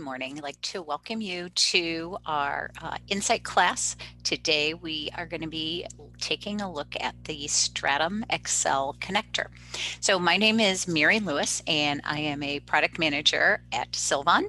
morning. I'd like to welcome you to our Insight class. Today we are going to be taking a look at the Stratum Excel connector. So my name is Mary Lewis and I am a product manager at Sylvan.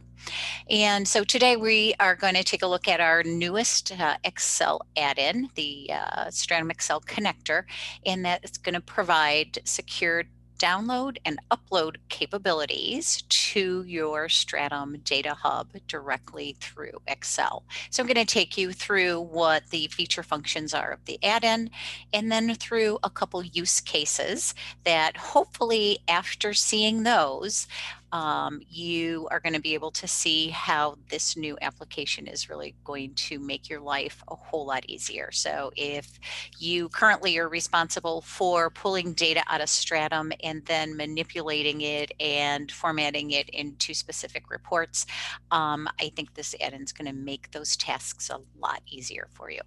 And so today we are going to take a look at our newest Excel add-in, the Stratum Excel connector, and that it's going to provide secure download and upload capabilities to your Stratum Data Hub directly through Excel. So I'm going to take you through what the feature functions are of the add-in and then through a couple use cases that hopefully after seeing those, you are going to be able to see how this new application is really going to make your life a whole lot easier. So if you currently are responsible for pulling data out of Stratum and then manipulating it and formatting it into specific reports, I think this add-in is going to make those tasks a lot easier for you.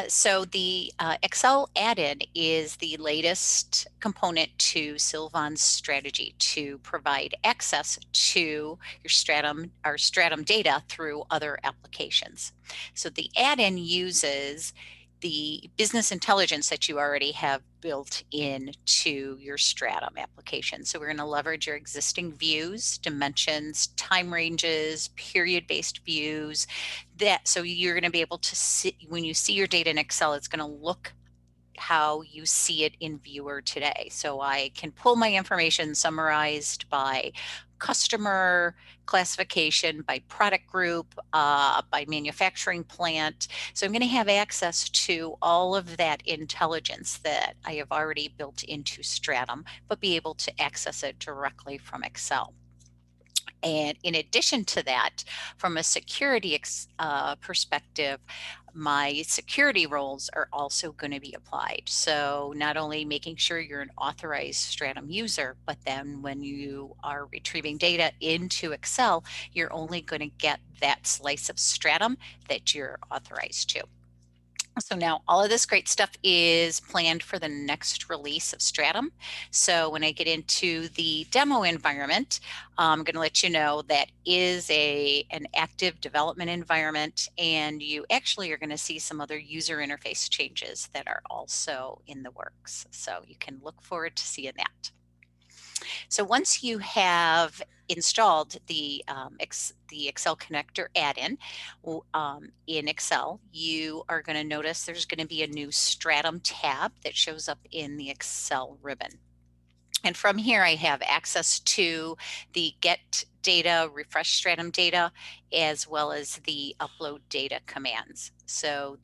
So the Excel add-in is the latest component to Sylvan's strategy to provide access to your Stratum data through other applications. So the add-in uses the business intelligence that you already have built into your Stratum application. So we're going to leverage your existing views, dimensions, time ranges, period-based views. So you're going to be able to see, when you see your data in Excel, it's going to look how you see it in Viewer today. So I can pull my information summarized by customer classification, by product group, by manufacturing plant. So I'm going to have access to all of that intelligence that I have already built into Stratum, but be able to access it directly from Excel. And in addition to that, from a security perspective, my security roles are also going to be applied. So not only making sure you're an authorized Stratum user, but then when you are retrieving data into Excel, you're only going to get that slice of Stratum that you're authorized to. So now all of this great stuff is planned for the next release of Stratum. So when I get into the demo environment, I'm going to let you know that is an active development environment, and you actually are going to see some other user interface changes that are also in the works. So you can look forward to seeing that. So once you have installed the Excel connector add-in in Excel, you are going to notice there's going to be a new Stratum tab that shows up in the Excel ribbon. And from here, I have access to the get data, refresh Stratum data, as well as the upload data commands. So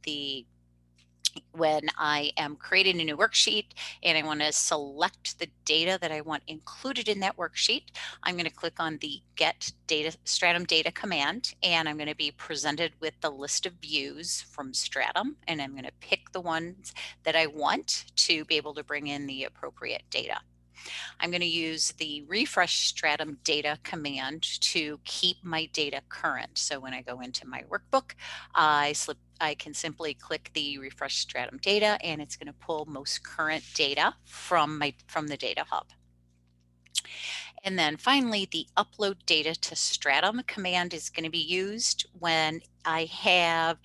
when I am creating a new worksheet and I want to select the data that I want included in that worksheet, I'm going to click on the Get Data Stratum Data command, and I'm going to be presented with the list of views from Stratum, and I'm going to pick the ones that I want to be able to bring in the appropriate data. I'm going to use the refresh Stratum data command to keep my data current. So when I go into my workbook, I can simply click the refresh Stratum data, and it's going to pull most current data from the data hub. And then finally, the upload data to Stratum command is going to be used when I have,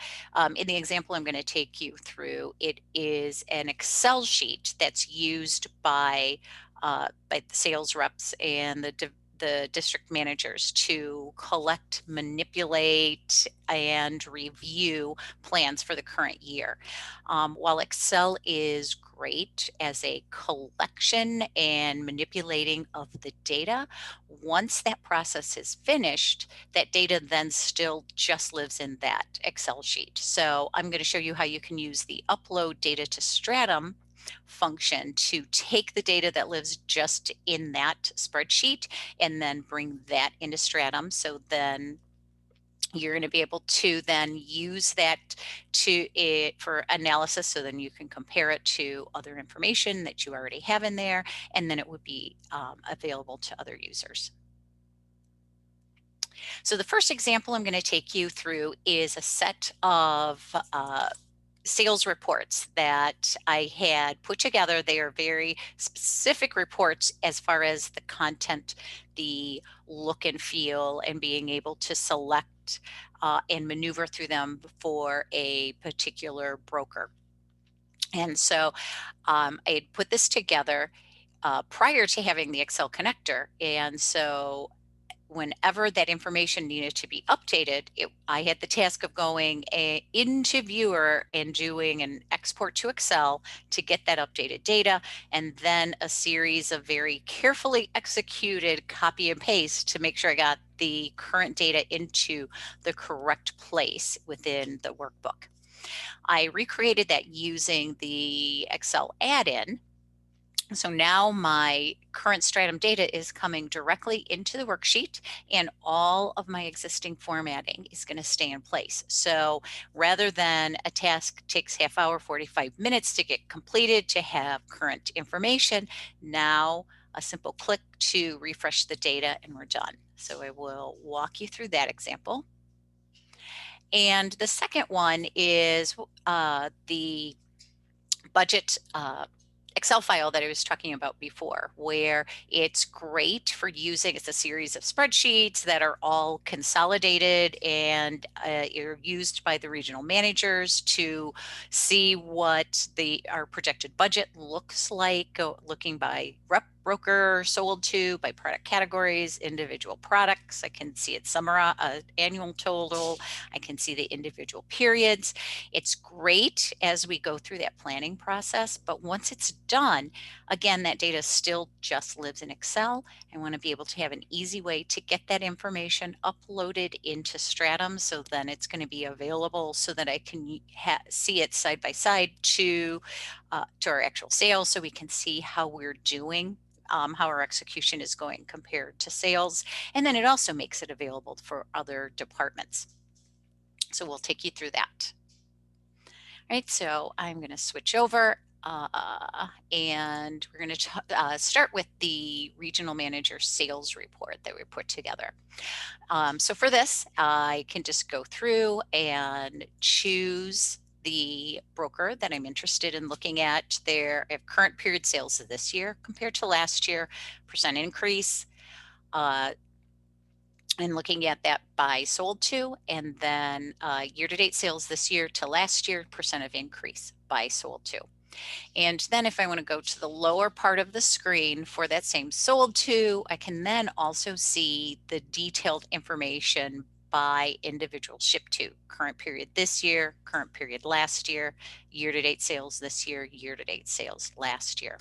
in the example I'm going to take you through, it is an Excel sheet that's used by the sales reps and the district managers to collect, manipulate, and review plans for the current year. While Excel is great as a collection and manipulating of the data, once that process is finished, that data then still just lives in that Excel sheet. So I'm going to show you how you can use the upload data to Stratum function to take the data that lives just in that spreadsheet and then bring that into Stratum. So then you're going to be able to then use that for analysis, so then you can compare it to other information that you already have in there, and then it would be available to other users. So the first example I'm going to take you through is a set of sales reports that I had put together. They are very specific reports as far as the content, the look and feel, and being able to select and maneuver through them for a particular broker. And so I had put this together prior to having the Excel connector. And so whenever that information needed to be updated, I had the task of going into Viewer and doing an export to Excel to get that updated data, and then a series of very carefully executed copy and paste to make sure I got the current data into the correct place within the workbook. I recreated that using the Excel add-in. So now my current Stratum data is coming directly into the worksheet, and all of my existing formatting is going to stay in place. So rather than a task takes half hour, 45 minutes to get completed to have current information, now a simple click to refresh the data and we're done. So I will walk you through that example. And the second one is the budget Excel file that I was talking about before, where it's great for using. It's a series of spreadsheets that are all consolidated and are used by the regional managers to see what our projected budget looks like, looking by rep, broker, sold to, by product categories, individual products. I can see it summarize, annual total. I can see the individual periods. It's great as we go through that planning process, but once it's done, again, that data still just lives in Excel. I want to be able to have an easy way to get that information uploaded into Stratum, so then it's going to be available so that I can see it side by side to our actual sales, so we can see how we're doing. How our execution is going compared to sales. And then it also makes it available for other departments. So we'll take you through that. All right, so I'm going to switch over and we're going to start with the regional manager sales report that we put together. So for this, I can just go through and choose the broker that I'm interested in looking at. Their current period sales of this year compared to last year, percent increase, and looking at that by sold to, and then year-to-date sales this year to last year, percent of increase by sold to. And then if I want to go to the lower part of the screen for that same sold to, I can then also see the detailed information by individual ship to, current period this year, current period last year, year-to-date sales this year, year-to-date sales last year.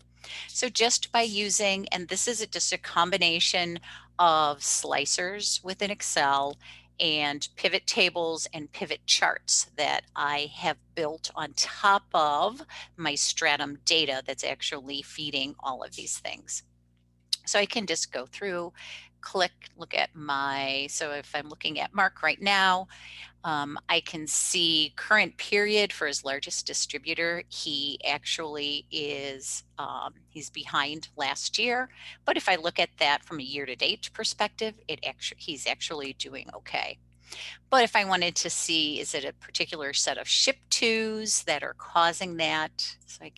So just by using, and this is just a combination of slicers within Excel and pivot tables and pivot charts that I have built on top of my Stratum data that's actually feeding all of these things. So I can just go through, click, look at so if I'm looking at Mark right now, I can see current period for his largest distributor. He actually is, he's behind last year. But if I look at that from a year-to-date perspective, he's actually doing okay. But if I wanted to see, is it a particular set of ship tos that are causing that? So I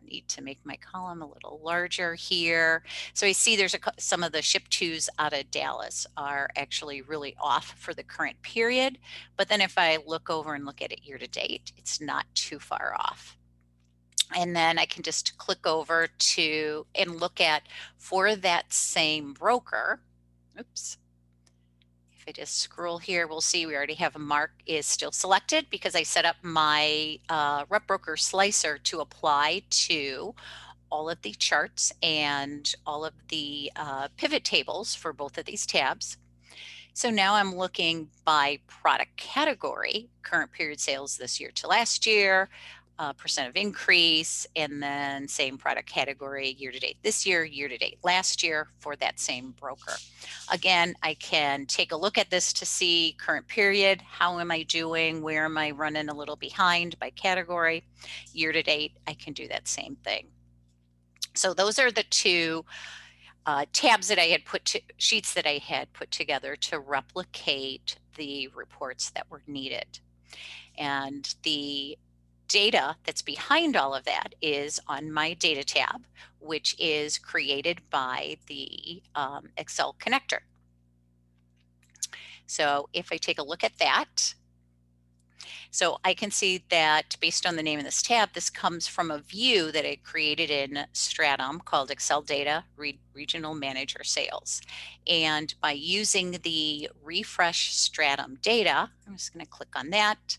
need to make my column a little larger here. So I see there's some of the ship tos out of Dallas are actually really off for the current period. But then if I look over and look at it year to date, it's not too far off. And then I can just click over to and look at, for that same broker, oops. If I just scroll here, we'll see we already have a Mark is still selected because I set up my rep broker slicer to apply to all of the charts and all of the pivot tables for both of these tabs. So now I'm looking by product category, current period sales this year to last year, percent of increase, and then same product category year to date this year, year to date last year for that same broker. Again, I can take a look at this to see current period, how am I doing, where am I running a little behind by category. Year to date, I can do that same thing. So those are the two tabs that I had sheets that I had put together to replicate the reports that were needed. And the data that's behind all of that is on my data tab, which is created by the Excel connector. So if I take a look at that, so I can see that based on the name of this tab, this comes from a view that I created in Stratum called Excel Data Regional Manager Sales. And by using the refresh Stratum data, I'm just going to click on that.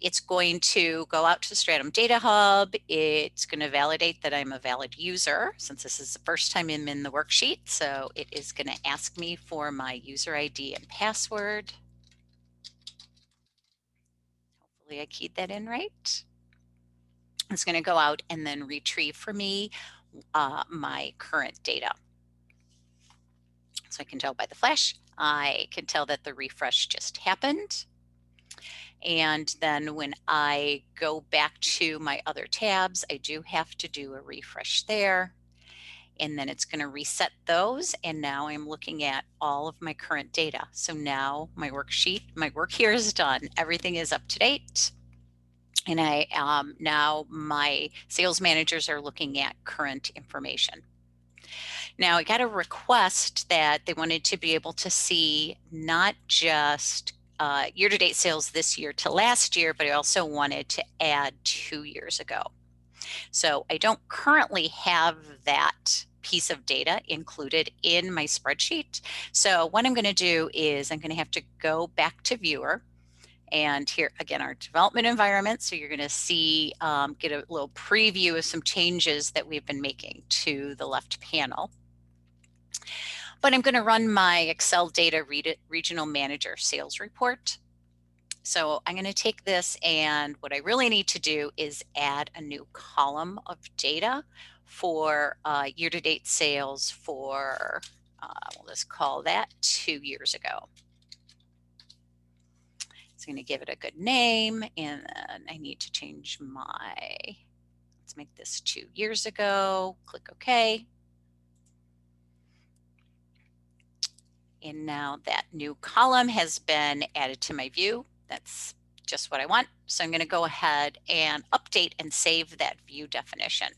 It's going to go out to the Stratum Data Hub. It's going to validate that I'm a valid user since this is the first time I'm in the worksheet. So it is going to ask me for my user ID and password. Hopefully I keyed that in right. It's going to go out and then retrieve for me my current data. So I can tell by the flash, I can tell that the refresh just happened. And then when I go back to my other tabs, I do have to do a refresh there. And then it's going to reset those. And now I'm looking at all of my current data. So now my worksheet, my work here is done. Everything is up to date. And now my sales managers are looking at current information. Now I got a request that they wanted to be able to see not just year-to-date sales this year to last year, but I also wanted to add 2 years ago. So I don't currently have that piece of data included in my spreadsheet. So what I'm going to do is I'm going to have to go back to Viewer. And here again, our development environment. So you're going to see, get a little preview of some changes that we've been making to the left panel. But I'm going to run my Excel Data Regional Manager Sales Report. So I'm going to take this, and what I really need to do is add a new column of data for year-to-date sales for, we'll just call that 2 years ago. So I'm going to give it a good name, and then I need to change let's make this 2 years ago, click OK. And now that new column has been added to my view. That's just what I want. So I'm going to go ahead and update and save that view definition.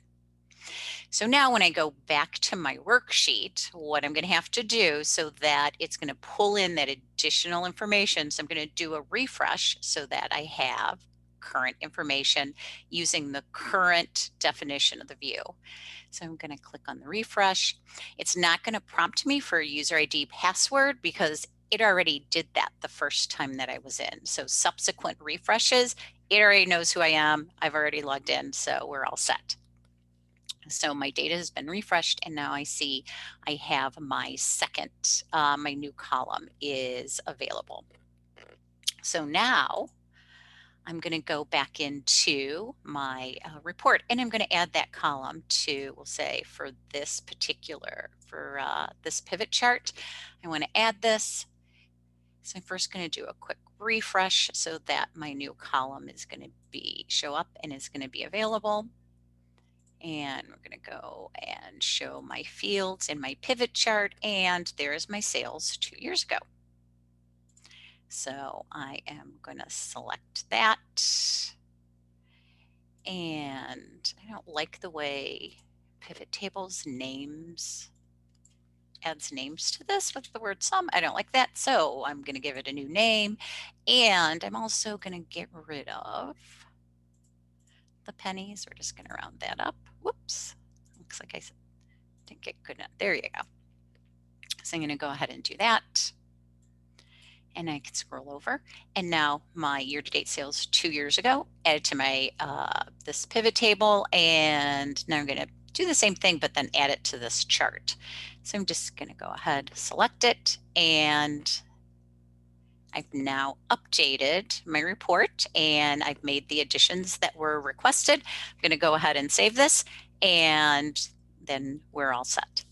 So now when I go back to my worksheet, what I'm going to have to do so that it's going to pull in that additional information. So I'm going to do a refresh so that I have current information using the current definition of the view. So I'm going to click on the refresh. It's not going to prompt me for a user ID password because it already did that the first time that I was in. So subsequent refreshes, it already knows who I am. I've already logged in, so we're all set. So my data has been refreshed, and now I see I have my my new column is available. So now I'm going to go back into my report, and I'm going to add that column to, we'll say for this pivot chart, I want to add this. So I'm first going to do a quick refresh so that my new column is going to show up and is going to be available. And we're going to go and show my fields in my pivot chart, and there's my sales 2 years ago. So I am going to select that. And I don't like the way pivot tables adds names to this with the word sum. I don't like that. So I'm going to give it a new name. And I'm also going to get rid of the pennies. We're just going to round that up. Whoops. Looks like I didn't get good enough. There you go. So I'm going to go ahead and do that. And I can scroll over. And now my year-to-date sales 2 years ago added to my this pivot table. And now I'm going to do the same thing, but then add it to this chart. So I'm just going to go ahead, select it, and I've now updated my report, and I've made the additions that were requested. I'm going to go ahead and save this, and then we're all set.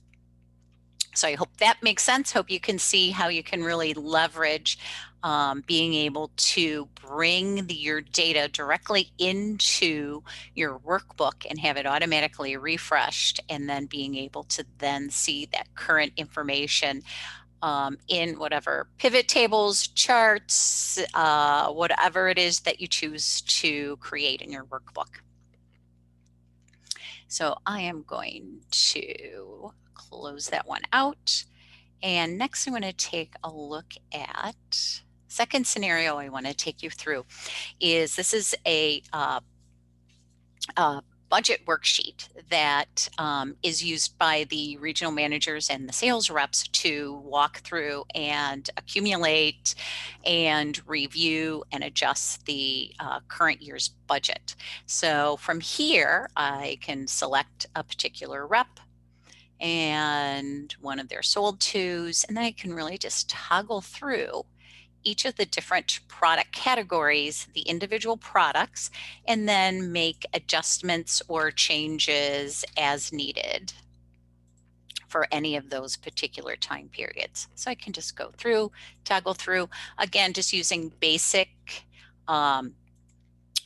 So I hope that makes sense. Hope you can see how you can really leverage being able to bring your data directly into your workbook and have it automatically refreshed, and then being able to then see that current information in whatever pivot tables, charts, whatever it is that you choose to create in your workbook. So I am going to close that one out. And next I'm going to take a look at second scenario I want to take you through is this is a budget worksheet that is used by the regional managers and the sales reps to walk through and accumulate and review and adjust the current year's budget. So from here, I can select a particular rep and one of their sold tos, and then I can really just toggle through each of the different product categories, the individual products, and then make adjustments or changes as needed for any of those particular time periods. So I can just go through, toggle through, again, just using basic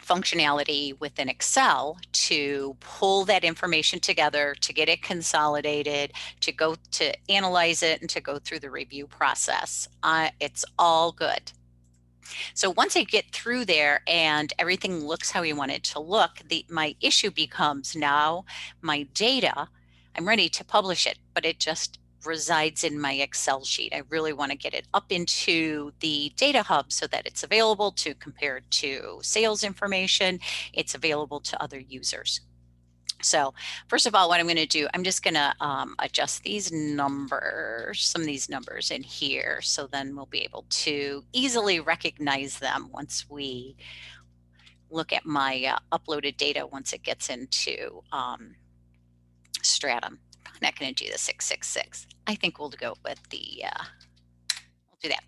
functionality within Excel to pull that information together, to get it consolidated, to go to analyze it, and to go through the review process. It's all good. So once I get through there and everything looks how you want it to look, my issue becomes now my data, I'm ready to publish it, but it just resides in my Excel sheet. I really want to get it up into the data hub so that it's available to compare to sales information. It's available to other users. So first of all, what I'm going to do, I'm just going to adjust these numbers, some of these numbers in here, so then we'll be able to easily recognize them once we look at my uploaded data once it gets into Stratum. I'm not going to do the 666. I think we'll go with the, we'll do that.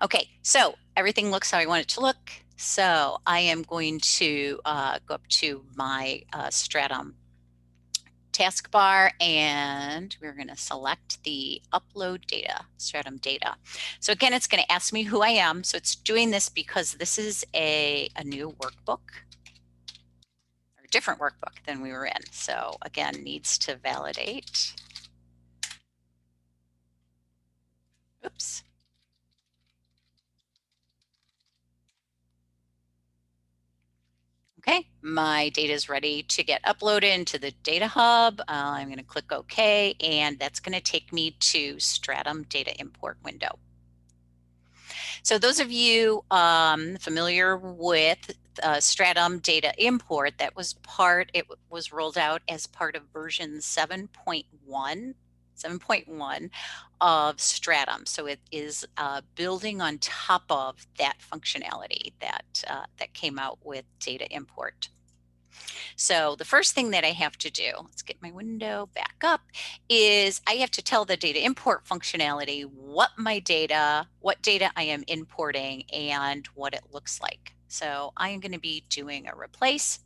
Okay, so everything looks how I want it to look. So I am going to go up to my Stratum taskbar, and we're going to select the upload data, Stratum data. So again, it's going to ask me who I am. So it's doing this because this is a new workbook, or a different workbook than we were in. So again, needs to validate. Oops. Okay, my data is ready to get uploaded into the data hub. I'm going to click OK, and that's going to take me to Stratum data import window. So those of you familiar with Stratum data import, that was it was rolled out as part of version 7.1 of Stratum. So it is building on top of that functionality that came out with data import. So the first thing that I have to do, let's get my window back up, is I have to tell the data import functionality what data I am importing and what it looks like. So I am going to be doing a replace.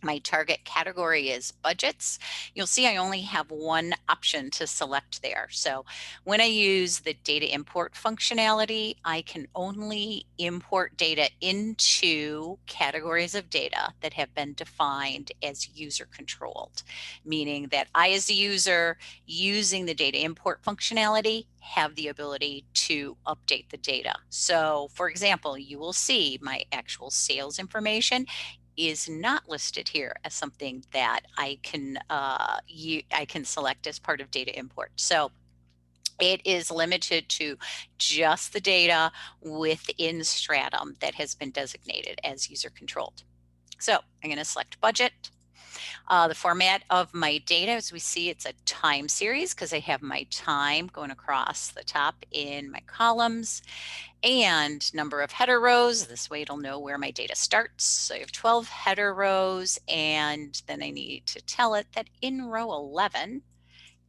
My target category is budgets. You'll see I only have one option to select there. So when I use the data import functionality, I can only import data into categories of data that have been defined as user controlled, meaning that I, as the user using the data import functionality, have the ability to update the data. So for example, you will see my actual sales information is not listed here as something that I can select as part of data import. So it is limited to just the data within Stratum that has been designated as user controlled. So I'm going to select budget. The format of my data, as we see, it's a time series because I have my time going across the top in my columns, and number of header rows. This way it'll know where my data starts. So I have 12 header rows, and then I need to tell it that in row 11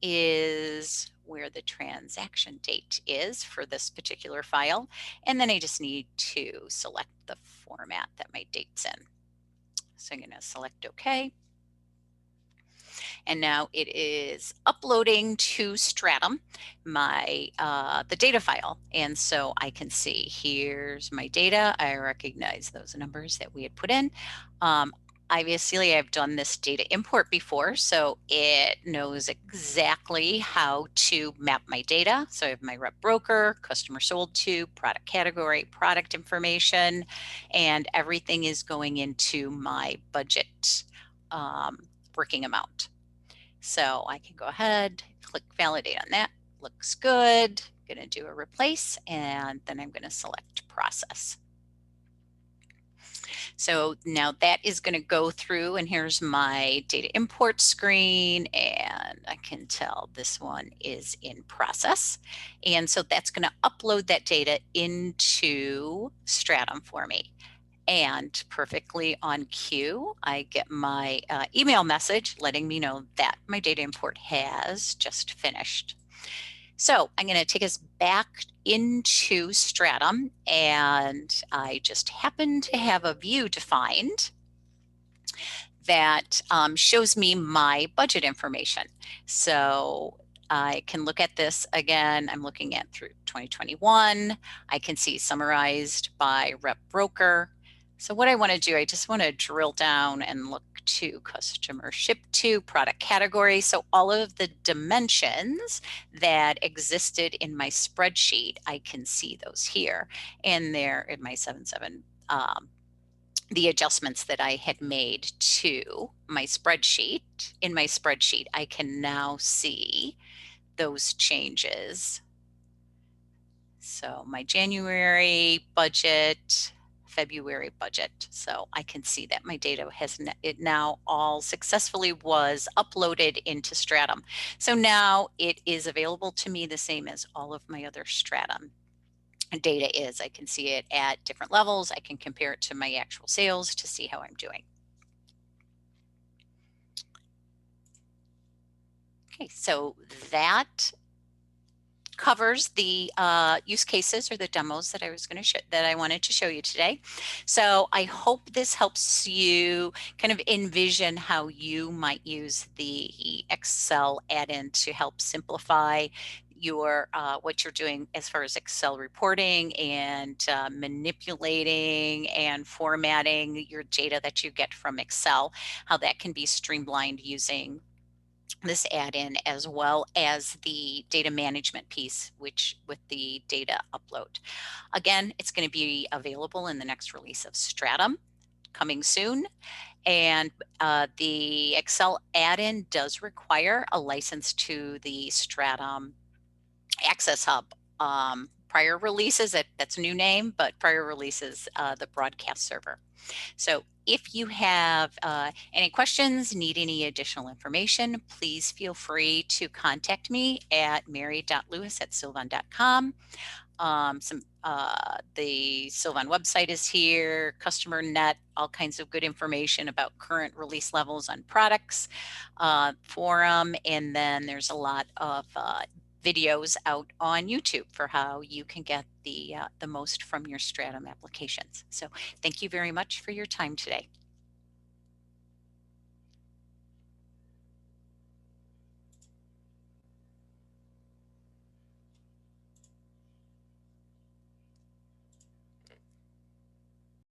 is where the transaction date is for this particular file. And then I just need to select the format that my date's in. So I'm going to select OK. And now it is uploading to Stratum the data file. And so I can see here's my data. I recognize those numbers that we had put in. obviously I've done this data import before, so it knows exactly how to map my data. So I have my rep broker, customer sold to, product category, product information, and everything is going into my budget working amount. So I can go ahead, click validate on that. Looks good. I'm going to do a replace, and then I'm going to select process. So now that is going to go through, and here's my data import screen, and I can tell this one is in process. And so that's going to upload that data into Stratum for me. And perfectly on cue, I get my email message letting me know that my data import has just finished. So I'm going to take us back into Stratum, and I just happen to have a view defined that shows me my budget information. So I can look at this again. I'm looking at through 2021. I can see summarized by rep broker. So what I want to do, I just want to drill down and look to customer shipped to, product category. So all of the dimensions that existed in my spreadsheet, I can see those here. And they're in my 7.7 the adjustments that I had made to my spreadsheet. In my spreadsheet, I can now see those changes. So my January budget, February budget. So I can see that my data has it now all successfully was uploaded into Stratum. So now it is available to me the same as all of my other Stratum data is. I can see it at different levels. I can compare it to my actual sales to see how I'm doing. Okay, so that covers the use cases or the demos that I was going to that I wanted to show you today. So I hope this helps you kind of envision how you might use the Excel add-in to help simplify your what you're doing as far as Excel reporting and manipulating and formatting your data that you get from Excel, how that can be streamlined using this add-in, as well as the data management piece, which with the data upload. Again, it's going to be available in the next release of Stratum coming soon. And the Excel add-in does require a license to the Stratum Access Hub. Prior releases, that's a new name, but prior releases, the broadcast server. So if you have any questions, need any additional information, please feel free to contact me at mary.lewis@sylvan.com. The Sylvan website is here, customer net, all kinds of good information about current release levels on products, forum, and then there's a lot of videos out on YouTube for how you can get the most from your Stratum applications. So thank you very much for your time today.